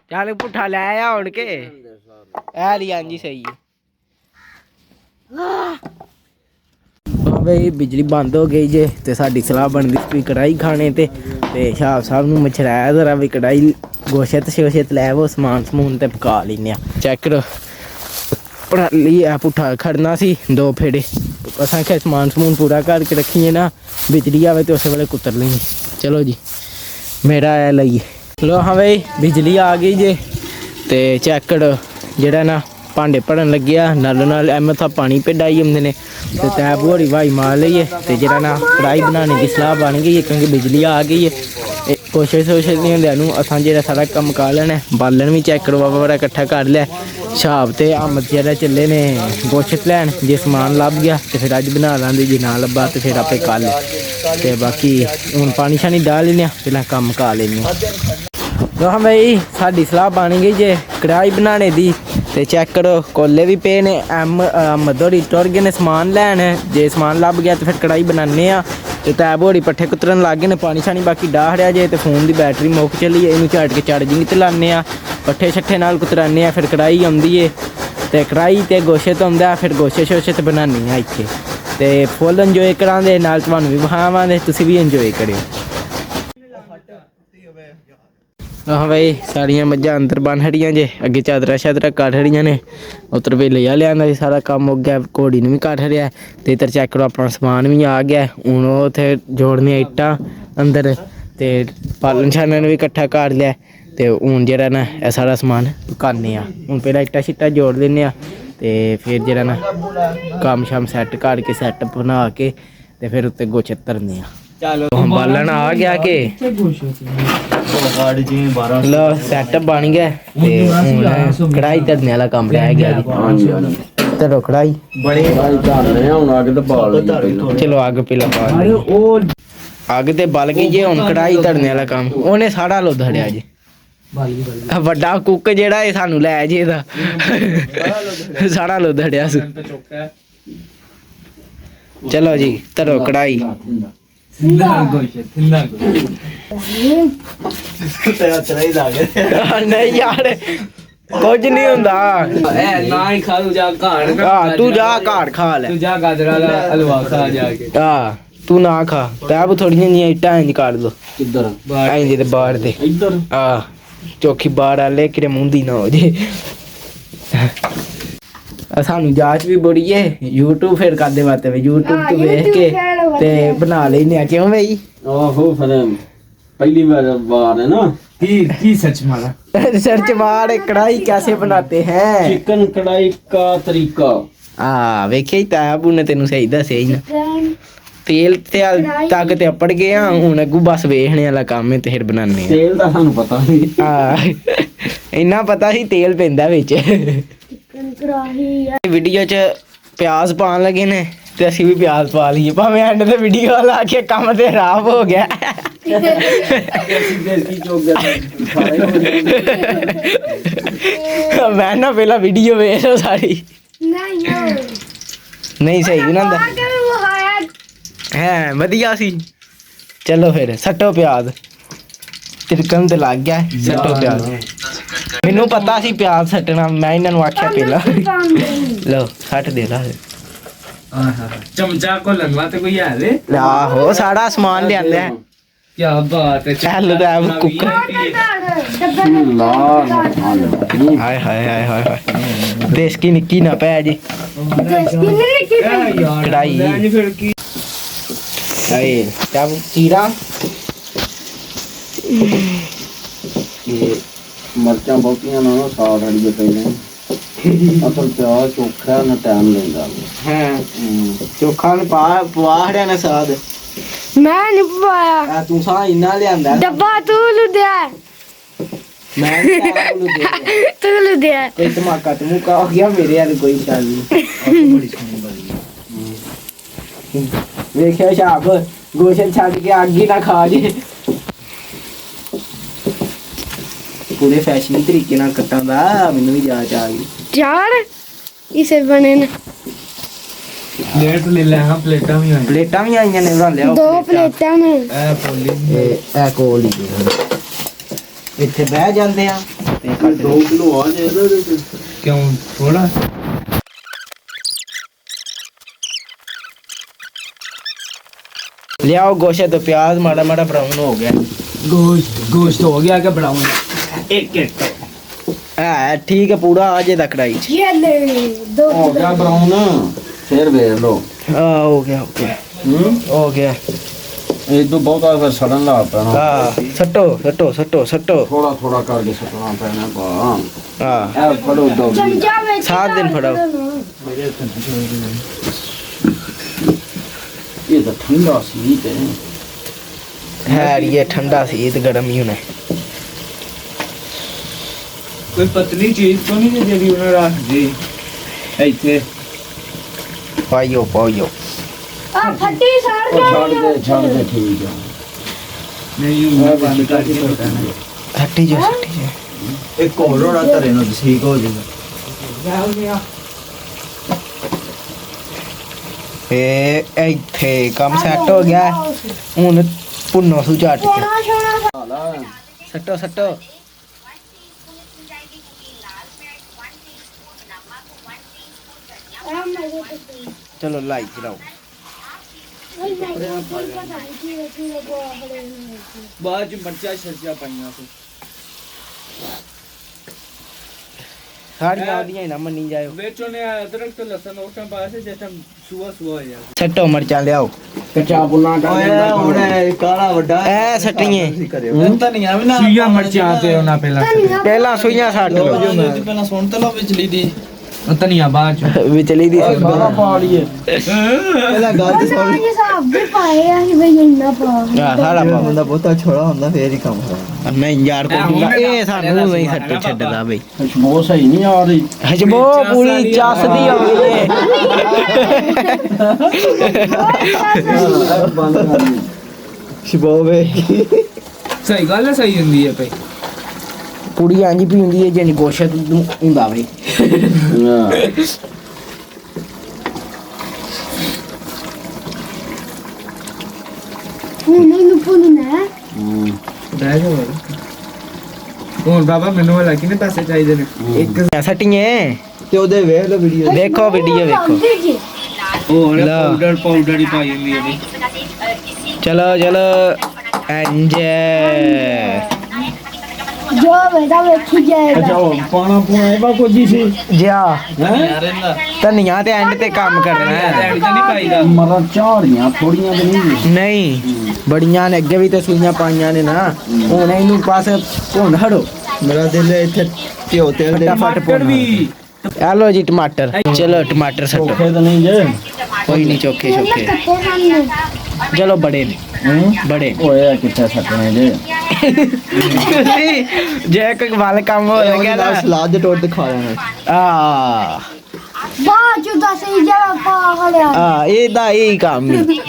ਚੱਲ ਪੁੱਠਾ ਲੈ ਆ ਹੁਣ ਕੇ ਐ ਲਈ ਹਾਂਜੀ ਸਹੀ ਹੈ ਬਈ ਬਿਜਲੀ ਬੰਦ ਹੋ ਗਈ ਜੇ ਤੇ ਸਾਡੀ ਸਲਾਹ ਬਣਦੀ ਸੀ ਕੜਾਈ ਖਾਣੇ ਤੇ ਸ਼ਾਹ ਸਾਹਿਬ ਨੂੰ ਮਛਰਾਇਆ ਜ਼ਰਾ ਵੀ ਕੜਾਈ ਗੋਸ਼ਤ ਸ਼ੋਸ਼ਤ ਲੈ ਉਹ ਸਮਾਨ ਸਮੂਨ ਤੇ ਪਕਾ ਲੈਨੇ ਆ ਚੈੱਕ ਕਰੋ ਲਈ ਆ ਪੁੱਠਾ ਖੜਨਾ ਸੀ 2 ਫੇੜੇ ਅਸਾਂ ਕਿ ਸਮਾਨ ਸਮੂਨ ਪੂਰਾ ਕਰਕੇ ਰੱਖੀਏ ਨਾ ਬਿਜਲੀ ਆਵੇ ਤੇ ਉਸੇ ਵੇਲੇ ਕੁੱਤਰ ਲਈ ਚਲੋ ਜੀ ਮੇਰਾ ਐ ਲਈਏ ਲੋ ਹਾਂ ਬਈ ਬਿਜਲੀ ਆ ਗਈ ਜੇ ਤੇ ਚੈੱਕ ਕਰੋ ਜਿਹੜਾ ਨਾ ਭਾਂਡੇ ਭਰਨ ਲੱਗਿਆ ਨਾਲ ਐਮਥਾ ਪਾਣੀ ਪੇਡਾਈ ਹੁੰਦੇ ਨੇ ਤੇ ਟੈਪ ਹੋਰੀ ਵਾਈ ਮਾਰ ਲਈਏ ਤੇ ਜਿਹੜਾ ਨਾ ਕੜਾਈ ਬਣਾਉਣੇ ਦੀ ਸਲਾਹ ਬਣ ਗਈ ਹੈ ਕਿਉਂਕਿ ਬਿਜਲੀ ਆ ਗਈ ਹੈ ਕੋਸ਼ਿਸ਼ ਨਹੀਂ ਹੁੰਦਿਆਂ ਨੂੰ ਅਸਾਂ ਜਿਹੜਾ ਸਾਰਾ ਕੰਮ ਕਰ ਲੈਣਾ ਬਾਲਣ ਵੀ ਚੈੱਕ ਕਰਵਾ ਬੜਾ ਇਕੱਠਾ ਕਰ ਲਿਆ ਸ਼ਾਬ ਤੇ ਆਮਦ ਜਿਹੜਾ ਚੱਲੇ ਨੇ ਗੋਸ਼ਤ ਲੈਣ ਜੇ ਸਮਾਨ ਲੱਭ ਗਿਆ ਤੇ ਫਿਰ ਅੱਜ ਬਣਾ ਲਾਂਦੇ ਜੇ ਨਾ ਲੱਭਾ ਤੇ ਫਿਰ ਆਪੇ ਕੱਲ ਤੇ ਬਾਕੀ ਹੁਣ ਪਾਣੀ ਸ਼ਾਨੀ ਡਾਲ ਲੈਨੇ ਪਹਿਲਾਂ ਕੰਮ ਕਰ ਲੈਨੇ ਹਾਂ ਬਈ ਸਾਡੀ ਸਲਾਹ ਬਣ ਗਈ ਜੇ ਕੜਾਈ ਬਣਾਉਣੇ ਦੀ ਤੇ ਚੈੱਕ ਕਰੋ ਕੋਲੇ ਵੀ ਪਏ ਨੇ ਮਦੋੜੀ ਟੁਰ ਗਏ ਨੇ ਸਮਾਨ ਲੈਣ ਜੇ ਸਮਾਨ ਲੱਭ ਗਿਆ ਤੇ ਫਿਰ ਕੜਾਈ ਬਣਾਉਂਦੇ ਆ ਤੇ ਟੈਬ ਹੋੜੀ ਪੱਠੇ ਕੁੱਤਰਨ ਲੱਗ ਗਏ ਨੇ ਪਾਣੀ ਛਾਣੀ ਬਾਕੀ ਡਾਹ ਰਿਹਾ ਜੇ ਤੇ ਫੋਨ ਦੀ ਬੈਟਰੀ ਮੁੱਕ ਚੱਲੀ ਇਹਨੂੰ ਝਾੜ ਕੇ ਚੜ ਜਿੰਗ ਤੇ ਲਾਉਂਦੇ ਆ ਪੱਠੇ ਛੱਠੇ ਨਾਲ ਕੁਤਰਾਉਂਦੇ ਆ ਫਿਰ ਕੜਾਈ ਆਉਂਦੀ ਏ ਤੇ ਕੜਾਈ ਤੇ ਗੋਸ਼ਤ ਆਉਂਦਾ ਫਿਰ ਗੋਸ਼ੇ ਸ਼ੋਸ਼ੇ ਤੇ ਬਣਾਉਂਦੇ ਆ ਇੱਥੇ ਤੇ ਫੁੱਲ ਇੰਜੋਏ ਕਰਾਂਗੇ ਨਾਲ ਤੁਹਾਨੂੰ ਵੀ ਵਿਖਾਵਾਂਗੇ ਤੁਸੀਂ ਵੀ ਇੰਜੋਏ ਕਰਿਓ ਹਾਂ ਬਈ ਸਾਰੀਆਂ ਮੱਝਾਂ ਅੰਦਰ ਬੰਨ ਖੜੀਆਂ ਜੇ ਅੱਗੇ ਚਾਦਰਾ ਸ਼ਾਦਰਾ ਕੱਢ ਖੜੀਆਂ ਨੇ ਉੱਤਰ ਵੇ ਲਿਆ ਲਿਆਂਦਾ ਸੀ ਸਾਰਾ ਕੰਮ ਹੋ ਗਿਆ ਘੋੜੀ ਨੂੰ ਵੀ ਕੱਢ ਰਿਹਾ ਤੇ ਇੱਧਰ ਚੈੱਕ ਕਰੋ ਆਪਣਾ ਸਮਾਨ ਵੀ ਆ ਗਿਆ ਹੁਣ ਉੱਥੇ ਜੋੜਨੀਆਂ ਇੱਟਾਂ ਅੰਦਰ ਤੇ ਪਾਲਣ ਛਾਨਣ ਨੂੰ ਵੀ ਇਕੱਠਾ ਕਰ ਲਿਆ ਤੇ ਹੁਣ ਜਿਹੜਾ ਨਾ ਇਹ ਸਾਰਾ ਸਮਾਨ ਪਕਾਉਂਦੇ ਆ ਹੁਣ ਪਹਿਲਾਂ ਇੱਟਾਂ ਛਿੱਟਾਂ ਜੋੜ ਦਿੰਦੇ ਆ ਤੇ ਫਿਰ ਜਿਹੜਾ ਨਾ ਕੰਮ ਸ਼ਾਮ ਸੈੱਟ ਕਰਕੇ ਸੈੱਟ ਬਣਾ ਕੇ ਤੇ ਫਿਰ ਉੱਤੇ ਗੋਸ਼ਤ ਧਰਨੇ ਆ ਚਲੋ ਬਾਲਣ ਆ ਗਿਆ ਕਿ ਲੋ ਸੈਟਅਪ ਬਣ ਗਿਆ ਤੇ ਹੁਣ ਕੜਾਈ ਧਰਨੇ ਵਾਲਾ ਕੰਮ ਰਹਿ ਗਿਆ ਜੀ ਧਰੋ ਕੜਾਈ ਬੜੇ ਧਰਨੇ ਹੁਣ ਅੱਗ ਤੇ ਬਾਲ ਚਲੋ ਅੱਗ ਪਹਿਲਾਂ ਬਾਲ ਉਹ ਅੱਗ ਤੇ ਬਲ ਗਈ ਜੇ ਹੁਣ ਕੜਾਈ ਧਰਨੇ ਵਾਲਾ ਕੰਮ ਉਹਨੇ ਸਾੜਾ ਲੋ ਧੜਿਆ ਜੀ ਵੱਡਾ ਕੁੱਕ ਜਿਹੜਾ ਇਹ ਸਾਨੂੰ ਲੈ ਜੇ ਇਹਦਾ ਸਾੜਾ ਲੋ ਧੜਿਆ ਸੀ ਚਲੋ ਜੀ ਧਰੋ ਕੜਾਈ ਨਹੀਂ ਯਾਰ ਕੁਝ ਨਹੀਂ ਹੁੰਦਾ ਨਾ ਹੀ ਖਾ ਤੂੰ ਜਾ ਘਾੜ ਤੂੰ ਜਾ ਘਾੜ ਖਾ ਲੈ ਤੂੰ ਜਾ ਗਾਜਰਾਂ ਦਾ ਹਲਵਾ ਖਾ ਜਾ ਕੇ ਤੂੰ ਨਾ ਖਾ ਤੈਬ ਥੋੜੀਆਂ ਜਿਹੀਆਂ ਇੱਟਾਂ ਇੰਜ ਕੱਢ ਦੋ ਕਿੱਧਰ ਇੰਜ ਦੇ ਬਾਹਰ ਦੇ ਇੱਧਰ ਚੌਖੀ ਬਾਹਰ ਆ ਲੈ ਕਿਰੇ ਮੁੰਦੀ ਨਾ ਹੋ ਜੇ ਸਾਨੂੰ ਜਾਂਚ ਵੀ ਬੜੀ ਏ YouTube ਫਿਰ ਕਰਦੇ ਵਾਤੇ ਵੇ YouTube ਤੋਂ ਵੇਖ ਕੇ ਤੇ ਬਣਾ ਲੈਨੇ ਆ ਕਿਉਂ ਬਈ ਆਹੋ ਫਿਰ ਪਹਿਲੀ ਵਾਰ है ना की सच मारा रिसर्च मार कढ़ाई कैसे बनाते हैं चिकन कढ़ाई का तरीका ਵੇਖਿਆ ਹੀ ਤਾਂ ਬੁਨੇ ਤੈਨੂੰ ਸਹੀ ਦੱਸਿਆ ਹੀ ਨਾ ਤੇਲ ਤੇ ਤੱਕ ਤੇ ਅੱਪੜ ਗਏ ਆ, ਹੁਣ ਅੱਗੂ ਬਸ ਵੇਖਣੇ ਵਾਲਾ ਕੰਮ ਹੈ ਤੇ ਫਿਰ ਬਣਾਉਂਦੇ ਤੇਲ ਦਾ ਸਾਨੂੰ ਪਤਾ ਨਹੀਂ। ਆ ਇੰਨਾ ਪਤਾ ਸੀ ਤੇਲ ਪੈਂਦਾ ਵਿੱਚ। ਵੀਡੀਓ 'ਚ ਪਿਆਜ਼ ਪਾਉਣ ਲੱਗੇ ਨੇ ਤੇ ਅਸੀਂ ਵੀ ਪਿਆਜ਼ ਪਾ ਲਈਏ, ਭਾਵੇਂ ਐਂਡ ਤੇ ਵੀਡੀਓ ਲਾ ਕੇ ਕੰਮ ਤੇ ਖਰਾਬ ਹੋ ਗਿਆ। ਮੈਂ ਨਾ ਪਹਿਲਾਂ ਵੀਡੀਓ ਵੇਖ ਲਓ ਸਾਰੀ। ਨਹੀਂ ਸਹੀ ਬਣਾਉਂਦਾ ਹੈ, ਵਧੀਆ ਸੀ। ਚਲੋ ਫਿਰ ਸੱਟੋ ਪਿਆਜ਼, ਤਿਰਕਣ ਤੇ ਲੱਗ ਗਿਆ। ਸੱਟੋ ਪਿਆਜ਼, ਮੈਨੂੰ ਪਤਾ ਸੀ ਪਿਆਜ਼ ਸੱਟਣਾ, ਮੈਂ ਇਹਨਾਂ ਨੂੰ ਆਖਿਆ ਪਹਿਲਾਂ। ਲਓ ਸੱਟ ਦੇ ਲਾ। ਚਮਚਾ ਘੋਲਣ ਵਾਸਤੇ ਕੋਈ ਹੈ ਵੇ? ਆਹੋ ਸਾਰਾ ਸਮਾਨ ਲਿਆਂਦਾ ਹੈ। ਕੀ ਬਾਤ ਹੈ। ਚੱਲ ਤਾਂ ਕੁੱਕਰ। ਹਾਏ ਹਾਏ ਹਾਏ ਹਾਏ ਹਾਏ, ਦੇਸਕੀ ਨਿੱਕੀ ਨਾ ਪੈ ਜੀ ਕੜਾਈ। ਫਿਰ ਕੀ ਹਾਏ ਚਾਬੂ ਕੀੜਾ। ਇਹ ਮਰਚਾਂ ਬਹੁਤੀਆਂ ਨਾ ਸਾੜ ਹੜੀਏ ਪਹਿਲਾਂ। ਅਸਲ ਪਿਆਜ਼ ਚੋਖਾ ਨਾ ਟਾਈਮ ਲੈਂਦਾ। ਹਾਂ ਚੋਖਾ ਨੇ ਪਵਾ ਹੜਿਆ ਨਾ ਸਾਦ। ਮੈਂ ਨਹੀਂ ਪਵਾਇਆ, ਆ ਤੂੰ ਸਾਹ ਇੰਨਾ ਲਿਆਂਦਾ। ਡੱਬਾ ਤੂੰ ਲੁੱਦਿਆ, ਮੈਂ ਨੀ ਪਾਇਆ ਉਹਨੂੰ ਦੇ ਦਿਆ। ਤੂੰ ਲੁੱਦਿਆ। ਕੋਈ ਧਮਾਕਾ ਧਮੂਕਾ ਹੋ ਗਿਆ ਮੇਰੇ ਵਾਲੀ ਕੋਈ ਗੱਲ ਨਹੀਂ। ਵੇਖਿਆ ਸ਼ਾਬ ਗੋਸ਼ਨ ਛੱਡ ਕੇ ਅੱਗ ਹੀ ਨਾ ਖਾ ਜੇ। ਪੂਰੇ ਫੈਸ਼ਨੀ ਤਰੀਕੇ ਨਾਲ ਕੱਟਾਂ ਦਾ ਮੈਨੂੰ ਵੀ ਜਾਚ ਆ ਗਈ। ਯਾਰ ਇਸੇ ਬਣੇ ਨੇ ਪਲੇਟ ਲੈ ਲੈ। ਹਾਂ ਪਲੇਟਾਂ ਵੀ ਆਈਆਂ। ਪਲੇਟਾਂ ਵੀ ਆਈਆਂ ਨੇ, ਬਣਾ ਲਿਆ। ਦੋ ਪਲੇਟਾਂ ਨੇ। ਇਹ ਪੋਲੀ ਇਹ ਕੋਲ ਹੀ ਇੱਥੇ ਬਹਿ ਜਾਂਦੇ ਆ ਤੇ 2 ਕਿਲੋ ਆ ਜੇ ਇਹਦੇ ਵਿੱਚ। ਕਿਉਂ ਥੋੜਾ? ਲਿਆਓ ਗੋਸ਼ਤ ਤੇ ਪਿਆਜ਼ ਮਾੜਾ ਮਾੜਾ ਬਰਾਊਨ ਹੋ ਗਿਆ। ਗੋਸ਼ਤ ਹੋ ਗਿਆ ਕਿ ਬਣਾਉਂ? ਇੱਕ ਹੈ ਠੀਕ ਹੈ, ਪੂਰਾ ਆ ਜੇ ਦਾ ਕੜਾਈ ਚ। ਇਹ ਲੈ ਦੋ ਹੋ ਗਿਆ ਬਰਾਉਨ, ਫਿਰ ਵੇਖ ਲਓ। ਹੋ ਗਿਆ ਹੋ ਗਿਆ ਹੋ ਗਿਆ। ਇਹ ਤੋਂ ਬਹੁਤਾ ਫਿਰ ਸੜਨ ਲੱਗ ਪੈਣਾ। ਸੱਟੋ ਸੱਟੋ ਸੱਟੋ ਸੱਟੋ। ਥੋੜਾ ਥੋੜਾ ਕਰਕੇ ਸੁੱਟਣਾ ਪੈਣਾ ਪਾ। ਹਾਂ ਇਹ ਫੜੋ ਦੋ। ਚਮਚਾ ਵਿੱਚ 7 ਦਿਨ ਫੜਾਓ। ਇਹ ਤਾਂ ਠੰਡਾ ਸੀ ਤੇ ਹੈ ਇਹ ਠੰਡਾ ਸੀ, ਇਹ ਤੇ ਗਰਮ ਹੀ ਹੋਣਾ। ਕੋਈ ਪਤਲੀ ਚੀਜ਼ ਤੋਂ ਨਹੀਂ ਜਿਹੜੀ ਉਹਨਾਂ ਰੱਖ ਦੇ ਇੱਥੇ। ਪਾਈਓ ਪਾਈਓ। ਆ ਫੱਟੀ ਸਾੜ ਛੱਡ ਦੇ ਠੀਕ ਆ। ਨਹੀਂ ਉਹ ਬੰਦ ਕਰਕੇ ਪਤਾ ਸੱਟੀ ਜੋ ਸੱਟੀ ਜੋ। ਇੱਕ ਹੋਰ ਹੋਣਾ ਧਰੇ ਨੂੰ ਠੀਕ ਹੋ ਜਾਏਗਾ। ਇਹ ਇੱਥੇ ਕੰਮ ਸੈੱਟ ਹੋ ਗਿਆ। ਹੁਣ ਪੁੰਨੋ ਸੂ ਝੱਟ ਕੇ ਸੋਣਾ ਸੱਟੋ ਸੱਟੋ। ਚਲੋ ਲਾਈ ਚਲਾਓ। ਬਾਅਦ ਚ ਮਰਚਾ ਛਰਚਾ ਪਾਈਆਂ ਸੀ। ਸਾੜੀਆਂ ਉਹਦੀਆਂ ਹੀ ਨਾ ਮੰਨੀ ਜਾਇਓ। ਵਿੱਚ ਉਹਨੇ ਅਦਰਕ ਤੇ ਲਸਣ ਉਸ ਟਾਈਮ ਪਾਇਆ ਸੀ ਜਿਸ ਟਾਈਮ ਸੁਆ ਹੋ ਗਿਆ। ਸੱਟੋ ਮਰਚਾਂ ਲਿਆਓ। ਕੱਚਾ ਬੁੱਲਾ ਓਏ ਹੁਣ ਕਾਲਾ ਵੱਡਾ ਐ ਸੱਟੀਏ ਧਨੀਆ ਵੀ ਨਾ ਸੁਈਆਂ ਮਰਚਾਂ ਤੇ ਉਹਨਾਂ ਪਹਿਲਾਂ ਸੂਈਆਂ ਛੱਡ ਲਓ। ਪਹਿਲਾਂ ਸੁਣ ਤਾਂ ਲਓ ਵਿਚਲੀ ਦੀ ਧਨੀਆ ਬਾਅਦ ਚ ਵਿਚਲੀ ਦੀ ਸਾਰਾ ਪਾ ਲਈਏ। ਪਹਿਲਾਂ ਗੱਲ ਤੇ ਸੁਣ। ਇਹ ਸਭ ਦੇ ਪਾਏ ਆ ਹੀ ਬਈ ਇੰਨਾ ਪਾ। ਸਾਰਾ ਪਾਓ। ਬੰਦਾ ਬਹੁਤਾ ਛੋੜਾ ਹੁੰਦਾ ਫੇਰ ਹੀ ਕੰਮ ਹੋਣਾ। ਨਹੀਂ ਯਾਰ ਕੋਈ ਇਹ ਸਾਨੂੰ ਨਹੀਂ ਸੱਟ ਛੱਡਦਾ ਬਈ। ਖੁਸ਼ਬੂ ਸਹੀ ਨਹੀਂ ਆ ਰਹੀ। ਹਜਬੋ ਪੂਰੀ ਚੱਸਦੀ ਹੋ ਗਈ ਏ। ਬੰਦ ਕਰ ਲਈ। ਸ਼ਬੋਵੇ ਸਹੀ ਗੱਲ ਹੈ, ਸਹੀ ਹੁੰਦੀ ਹੈ ਭਾਈ। ਪੂਰੀ ਆਂਜੀ ਪੀ ਹੁੰਦੀ ਹੈ ਜਿਹਨੀ ਗੋਸ਼ਤ ਨੂੰ ਹੁੰਦਾ ਬਈ। ਮੈਨੂੰ ਪੁੱਲਣਾ ਰਹਿ ਜਾ ਹੁਣ ਬਾਬਾ ਮੈਨੂੰ ਵਾਲਾ ਕਿੰਨੇ ਪੈਸੇ ਚਾਹੀਦੇ ਨੇ? ਇੱਕ ਸੱਟੀਏ ਤੇ ਉਹਦੇ ਵੇਖ ਲਓ ਵੀਡੀਓ। ਦੇਖੋ ਵੀਡੀਓ ਵੇਖੋ। ਹੋਰ ਲਓ। ਪਾਊਡਰ ਹੀ ਪਾਈ ਹੁੰਦੀ ਹੈ ਚਲੋ ਚਲੋ ਇੰਜ ਜੋ ਬੇਟਾ ਵੇਖੀ ਜਾਏਗਾ। ਪਾਣਾ ਪੂਣਾ ਕੁਝ ਹੀ ਸੀ। ਜਿਆ ਧਨੀਆ ਤੇ ਐਂਡ ਤੇ ਕੰਮ ਕਰਨਾ ਹੈ। ਐਡ ਨਹੀਂ ਪਾਈਦਾ। ਮਰਾਂ ਝਾੜੀਆਂ ਥੋੜੀਆਂ ਤੇ ਨਹੀਂ। ਨਹੀਂ ਬੜੀਆਂ ਨੇ ਅੱਗੇ ਵੀ ਤੇ ਸੂਈਆਂ ਪਾਈਆਂ ਨੇ ਨਾ। ਹੁਣ ਇਹਨੂੰ ਪਾਸ ਭੁੰਨ ਹੜੋ। ਮੇਰਾ ਦਿਲ ਇੱਥੇ ਘਿਓ ਤੇਲ ਦੇ ਫਟਾਫਟ ਟਮਾਟਰ ਵੀ ਆ ਲੋ ਜੀ ਟਮਾਟਰ ਚਲੋ ਟਮਾਟਰ ਸੱਟੋ ਚੋਖੇ ਤਾਂ ਨਹੀਂ ਜੇ ਕੋਈ ਨਹੀਂ ਚੋਖੇ ਚੋਖੇ ਕੱਟੇ ਖਾਣੇ ਚਲੋ ਬੜੇ ਨੇ ਬੜੇ ਓਏ ਕਿੱਥੇ ਸੱਟਣੇ ਜੇ ਜੇ ਕੋਈ ਵਾਲ ਕੰਮ ਹੋ ਗਿਆ ਨਾ ਸਲਾਦ ਦੇ ਟੋਟ ਤੇ ਖਾ ਲੈਣਾ ਆ ਬਾਅਦ ਚ ਦੱਸ ਇਹ ਜਗ੍ਹਾ ਪਾ ਲਿਆ ਆ ਇਹਦਾ ਇਹ ਕੰਮ ਹੀ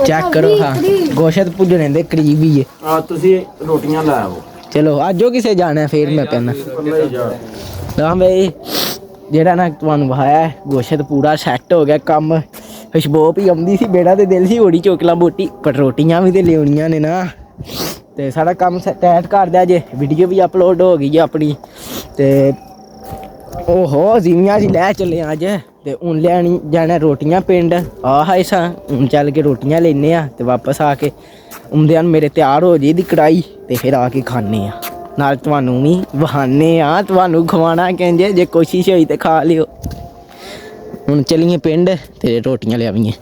ਚੈੱਕ ਕਰੋ ਹਾਂ ਗੋਸ਼ਤ ਪੁੱਜਣੇ ਦੇ ਕਰੀਬ ਹੀ ਹੈ ਆ ਤੁਸੀਂ ਰੋਟੀਆਂ ਲੈ ਆਓ ਚਲੋ ਆਜੋ ਕਿਸੇ ਜਾਣਾ ਹੈ, ਫੇਰ ਮੈਂ ਕਹਿੰਦਾ ਲੈ ਜਾ ਨਾ ਬਈ ਜਿਹੜਾ ਨਾ ਤੁਹਾਨੂੰ ਵਹਾਇਆ ਗੋਸ਼ਤ ਪੂਰਾ ਸੈੱਟ ਹੋ ਗਿਆ ਕੰਮ ਖੁਸ਼ਬੂ ਵੀ ਆਉਂਦੀ ਸੀ ਬੇੜਾ ਤੇ ਦਿਲ ਸੀ ਹੋੜੀ ਚੋਕਲਾ ਬੋਟੀ ਪਰ ਰੋਟੀਆਂ ਵੀ ਤੇ ਲਿਆਉਣੀਆਂ ਨੇ ਨਾ ਤੇ ਸਾਡਾ ਕੰਮ ਟੈਟ ਕਰ ਦਿਆ ਜੇ ਵੀਡੀਓ ਵੀ ਅਪਲੋਡ ਹੋ ਗਈ ਹੈ ਆਪਣੀ ਤੇ ਓਹੋ ਜ਼ਿਮੀਆਂ ਜੀ ਲੈ ਚੱਲੇ ਅੱਜ ਤੇ ਹੁਣ ਲੈਣੀ ਜਾਣਾ ਰੋਟੀਆਂ ਪਿੰਡ ਆਹ ਸਾਂ ਹੁਣ ਚੱਲ ਕੇ ਰੋਟੀਆਂ ਲੈਨੇ ਆ ਤੇ ਵਾਪਸ ਆ ਕੇ ਹੁੰਦਿਆਂ ਮੇਰੇ ਤਿਆਰ ਹੋ ਜੇ ਦੀ ਕੜਾਈ ਤੇ ਫਿਰ ਆ ਕੇ ਖਾਣੇ ਆ ਨਾਲ ਤੁਹਾਨੂੰ ਵੀ ਵਹਾਨੇ ਆ ਤੁਹਾਨੂੰ ਖਵਾਣਾ ਕਹਿੰਦੇ ਜੇ ਕੋਸ਼ਿਸ਼ ਹੋਈ ਤੇ ਖਾ ਲਿਓ ਹੁਣ ਚੱਲੀਏ ਪਿੰਡ ਤੇ ਰੋਟੀਆਂ ਲਿਆਵੀਏ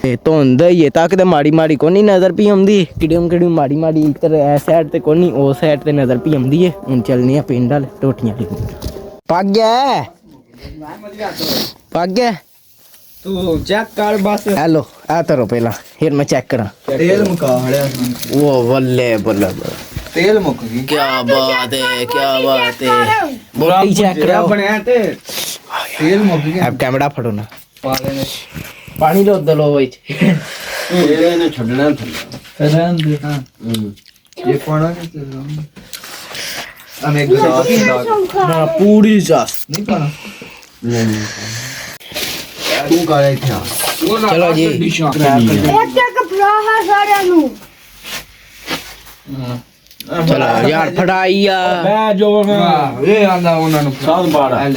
ਤੇ ਧੁੰਦ ਹੀ ਤੱਕ ਤੇ ਮਾੜੀ ਮਾੜੀ ਕੋਈ ਨਹੀਂ ਨਜ਼ਰ ਪਈ ਆਉਂਦੀ ਕਿਹੜੀ ਮਾੜੀ ਮਾੜੀ ਇੱਧਰ ਐ ਸਾਈਡ ਤੇ ਕੋਈ ਨਹੀਂ ਉਸ ਸਾਈਡ ਤੇ ਨਜ਼ਰ ਪਈ ਆਉਂਦੀ ਏ ਹੁਣ ਚੱਲਨੇ ਆ ਪਿੰਡ ਵਾਲ ਰੋਟੀਆਂ ਲਿਆਉਣ ਪੱਗ ਗਿਆ ਪੱਗ ਗਿਆ ਤੂੰ ਚੈੱਕ ਕਰ ਬਸ ਹੈਲੋ ਆ ਤਰੋ ਪਹਿਲਾਂ ਫਿਰ ਮੈਂ ਚੈੱਕ ਕਰਾਂ ਤੇਲ ਮੁਕਾ ਹੜਿਆ ਉਹ ਬੱਲੇ ਬੱਲੇ ਤੇਲ ਮੁੱਕ ਗਈ ਕੀ ਬਾਤ ਹੈ ਕੀ ਬਾਤ ਹੈ ਬੋਟੀ ਚੈੱਕ ਕਰਾਓ ਬਣਿਆ ਤੇ ਤੇਲ ਮੁੱਕ ਗਿਆ ਆਪ ਕੈਮਰਾ ਫੜੋ ਨਾ ਪਾ ਲੈਣੇ ਪਾਣੀ ਲੋ ਦਲੋ ਵਿੱਚ ਤੇਲ ਇਹਨੇ ਛੱਡਣਾ ਥੱਲੇ ਰਹਿਣ ਦੇ ਹਾਂ ਇਹ ਪਾਣਾ ਨਹੀਂ ਤੇ ਅਨੇ ਗਲਾਸ ਨਾ ਪੂਰੀ ਸਾਸ ਨਹੀਂ ਪਾਣਾ ਤੂੰ ਕਾਲੇ ਇੱਥੇ ਆ ਚਲੋ ਜੀ ਇੱਕ ਇੱਕ ਭਰਾ ਹੈ ਸਾਰਿਆਂ ਨੂੰ ਚਲੋ ਯਾਰ ਫੜਾਈ ਆ ਬੈ ਜੋ ਇਹ ਆਂਦਾ ਉਹਨਾਂ ਨੂੰ ਸਾਧ ਬਾੜਾ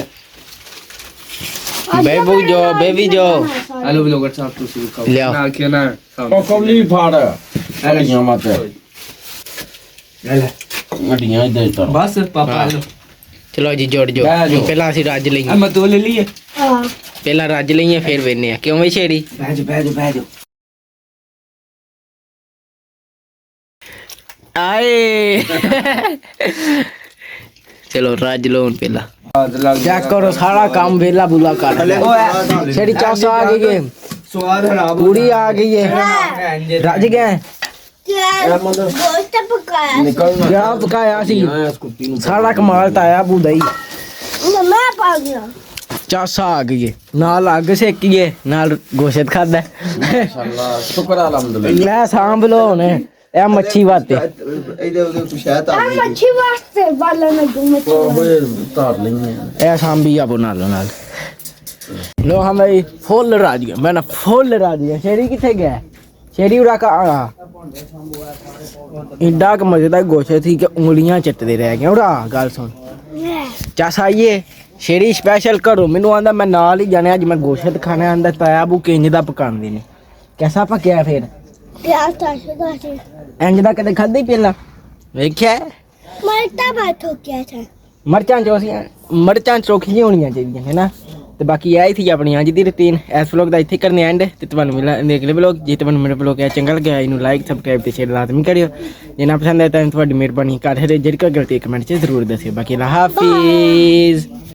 ਬੇਬੂ ਜੋ ਬੇਬੀ ਜੋ ਹੈਲੋ ਵਲੋਗਰ ਸਾਹਿਬ ਤੁਸੀਂ ਖਾਓ ਲਿਆਓ। ਨਾਲ ਕੀ ਨਾ ਕੋਕਲੀ ਫਾੜ ਅੜੀਆਂ ਮਾਤੇ ਅੜੀਆਂ ਇਧਰ ਤਾਂ ਬਸ ਪਾਪਾ ਹੈਲੋ ਚਲੋ ਜੀ ਜੋੜ ਜੋ ਬਹਿ ਜਾਓ। ਪਹਿਲਾਂ ਅਸੀਂ ਰੱਜ ਲਈਏ ਮੈਂ ਤੋ ਲੈ ਲਈਏ ਹਾਂ ਪਹਿਲਾਂ ਰੱਜ ਲਈਏ ਫਿਰ ਵੇਨੇ ਆ ਕਿਉਂ ਵੇ ਛੇੜੀ ਬਹਿ ਜਾ ਆਏ ਚਲੋ ਰੱਜ ਲਓ ਹੁਣ ਪਹਿਲਾਂ ਲੱਗ ਚੈੱਕ ਕਰੋ ਸਾਰਾ ਕੰਮ ਵੇਲਾ ਬੁਲਾ ਕਰ ਲਿਆ ਛੇੜੀ ਚਾਸਾ ਆ ਗਈ ਹੈ ਸਵਾਦ ਖਰਾਬ ਪੂਰੀ ਆ ਗਈ ਹੈ ਰੱਜ ਗਏ ਗੋਸ਼ਤ ਪਕਾਇਆ ਨਿਕਲ ਕਿਆ ਪਕਾਇਆ ਸੀ ਇਸ ਕੁੱਤੀ ਨੂੰ ਸਾਰਾ ਕਮਾਲ ਤਾਂ ਆਇਆ ਬੂਦਾ ਹੀ ਮੈਂ ਪਾ ਗਿਆ ਚਾਸਾ ਆ ਗਈ ਹੈ ਨਾਲ ਅੱਗ ਸੇਕੀਏ ਨਾਲ ਗੋਸ਼ਤ ਖਾਦਾ ਅੱਲਾਹ ਸ਼ੁਕਰ ਅਲਹਮਦੁਲਿਲਾ ਲੈ ਸਾਂਭ ਲੋ ਹੁਣ ਇਹ ਮੱਛੀ ਵਾਤੇ ਇਹਦੇ ਉਹਦੇ ਕੁਛ ਹੈ ਤਾਂ ਆ ਮੱਛੀ ਵਾਸਤੇ ਬਾਲਣ ਲੱਗੂ ਮੱਛੀ ਹੋਏ ਧਾਰ ਲਈਏ ਇਹ ਸਾਂਭੀ ਆ ਬਣਾ ਲੋ ਨਾਲ ਲੋ ਹਾਂ ਭਾਈ ਫੁੱਲ ਰਾਜ ਗਿਆ ਮੈਂ ਨਾ ਫੁੱਲ ਰਾਜ ਗਿਆ ਸ਼ੇਰੀ ਕਿੱਥੇ ਗਿਆ ਸ਼ੇਰੀ ਉਰਾ ਕਾ ਆ ਇੰਡਾ ਕ ਮਜ਼ੇਦਾਰ ਗੋਸ਼ਤ ਸੀ ਕਿ ਉਂਗਲੀਆਂ ਚੱਟਦੇ ਰਹਿ ਗਏ ਉਰਾ ਗੱਲ ਸੁਣ ਚਾਸ ਆਈਏ ਸ਼ੇਰੀ ਸਪੈਸ਼ਲ ਕਰੋ ਮੈਨੂੰ ਆਂਦਾ ਮੈਂ ਨਾਲ ਹੀ ਜਾਣਿਆ ਅੱਜ ਮੈਂ ਗੋਸ਼ਤ ਖਾਣਾ ਆਂਦਾ ਤਾਇਆ ਬੂ ਕਿੰਜ ਦਾ ਪਕਾਉਂਦੇ ਨੇ ਕੈਸਾ ਪਕਿਆ ਫਿਰ ਪਿਆਰ ਤਾਂ ਸ਼ੁਦਾ ਸੀ ਇੰਜ ਦਾ ਕਦੇ ਖਾਧਾ ਹੀ ਪਹਿਲਾਂ ਵੇਖਿਆ ਮੈਂ ਤਾਂ ਬੈਠੋ ਕਿਆ ਥਾ ਮਿਰਚਾਂ ਚੋਖੀਆਂ ਹੋਣੀਆਂ ਚਾਹੀਦੀਆਂ ਹੈ ਨਾ ਤੇ ਬਾਕੀ ਇਹ ਸੀ ਆਪਣੀ ਅੱਜ ਦੀ ਰੁਟੀਨ ਇਸ ਵਲੌਗ ਦਾ ਇੱਥੇ ਕਰਨੇ ਐਂਡ ਤੇ ਤੁਹਾਨੂੰ ਮਿਲਾਂਗੇ ਅਗਲੇ ਵਲੌਗ ਜੇ ਤੁਹਾਨੂੰ ਮੇਰਾ ਵਲੌਗ ਚੰਗਾ ਲੱਗਿਆ ਇਹਨੂੰ ਲਾਈਕ ਸਬਸਕ੍ਰਾਈਬ ਤੇ ਸ਼ੇਅਰ ਲਾਜ਼ਮੀ ਕਰਿਓ ਜੇ ਨਾ ਪਸੰਦ ਆਇਆ ਤਾਂ ਤੁਹਾਡੀ ਮਿਹਰਬਾਨੀ ਕਰ ਜਿਹੜੇ ਗਲਤੀ ਕਮੈਂਟ 'ਚ ਜ਼ਰੂਰ ਦੱਸਿਓ ਬਾਕੀ ਅੱਲਾ ਹਾਫਿਜ਼